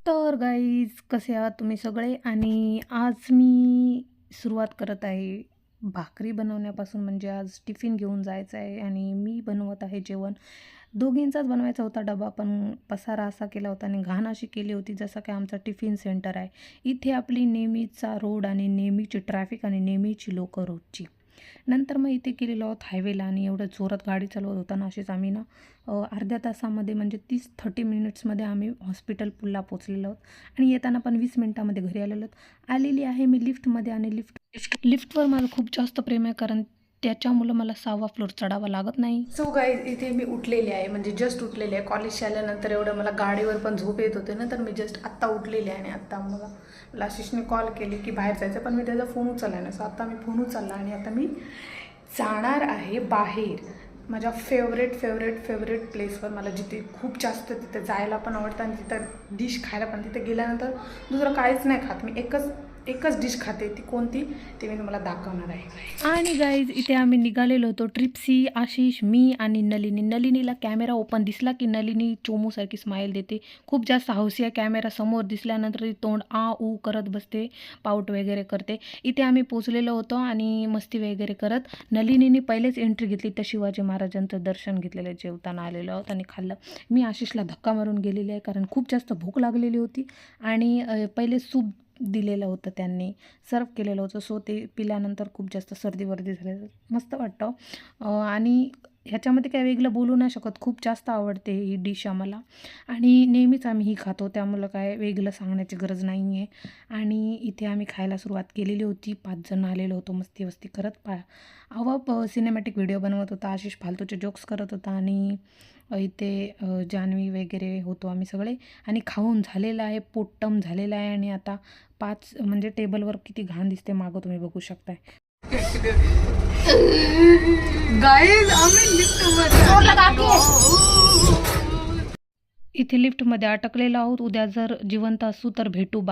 तर गाईज कसे आहात तुम्ही सगळे. आणि आज मी सुरुवात करत आहे भाकरी बनवण्यापासून. म्हणजे आज टिफिन घेऊन जायचं आहे आणि मी बनवत आहे जेवण. दोघींचाच बनवायचा होता डबा, पण पसारा असा केला होता आणि घाण अशी केली होती जसं काय आमचं टिफिन सेंटर आहे. इथे आपली नेहमीचा रोड आणि नेहमीची ट्रॅफिक आणि नेहमीची लोकं रोजची. नंतर मग इथे गेलेलो आहोत हायवेला आणि एवढं जोरात गाडी चालवत होताना अशीच आम्ही ना अर्ध्या तासामध्ये म्हणजे 30-30 मिनिट्समध्ये आम्ही हॉस्पिटल पुलला पोचलेलो आहोत आणि येताना पण 20 मिनिटामध्ये घरी आलेलो आहोत. आलेली आहे मी लिफ्टमध्ये आणि लिफ्टवर माझं खूप जास्त प्रेम आहे, कारण त्याच्यामुळं मला 6वा फ्लोअर चढावा लागत नाही. सो गाईज इथे मी उठलेली आहे, म्हणजे जस्ट उठलेली आहे. कॉलेजच्या आल्यानंतर एवढं मला गाडीवर पण झोप येत होते ना, तर मी जस्ट आत्ता उठलेली आहे. आणि आत्ता मला आशिषने कॉल केली की बाहेर जायचं, पण मी त्याचा फोन उचलला नाही. सो आता मी फोन उचलला आणि आता मी जाणार आहे बाहेर माझ्या फेवरेट प्लेसवर. मला जिथे खूप जास्त तिथे जायला पण आवडतं आणि तिथं डिश खायला पण. तिथे गेल्यानंतर दुसरं काहीच नाही खात मी, एकच डिश खाते. ती कोणती ते मी तुम्हाला दाखवणार आहे. आणि गाईज इथे आम्ही निघालेलो होतो ट्रिप्सी, आशिष, मी आणि नलिनीला कॅमेरा ओपन दिसला की नलिनी चोमूसारखी स्माईल देते. खूप जास्त हौसी आहे. कॅमेरा समोर दिसल्यानंतर ती तोंड आ ऊ करत बसते, पाऊट वगैरे करते. इथे आम्ही पोचलेलो होतो आणि मस्ती वगैरे करत नलिनीने पहिलेच एंट्री घेतली. त्या शिवाजी महाराजांचं दर्शन घेतलेलं, जेवताना आलेलो आहोत आणि खाल्लं. मी आशिषला धक्का मारून गेलेली आहे, कारण खूप जास्त भूक लागलेली होती आणि पहिले सूप दिलेलं होतं, त्यांनी सर्व केलेलं होतं. सो ते पिल्यानंतर खूप जास्त सर्दी झालं. मस्त वाटतं आणि ह्याच्यामध्ये काय वेगळं बोलू नाही शकत. खूप जास्त आवडते ही डिश आम्हाला आणि नेहमीच आम्ही ही खातो, त्यामुळं काय वेगळं सांगण्याची गरज नाही आहे. आणि इथे आम्ही खायला सुरुवात केलेली होती. 5 जण आलेलो होतो मस्ती करत. आवाप सिनेमॅटिक व्हिडिओ बनवत होता. आशिष फालतूचे जोक्स करत होता आणि इथे जान्हवी वगैरे होतो आम्ही सगळे. आणि खाऊन झालेलं आहे, पोट्टम झालेलं आहे. आणि आता 5 म्हणजे टेबलवर किती घाण दिसते मागं तुम्ही बघू शकताय. गाईज आम्ही इथे लिफ्टमध्ये अटकलेलो आहोत. उद्या जर जिवंत असू तर भेटू. बाय.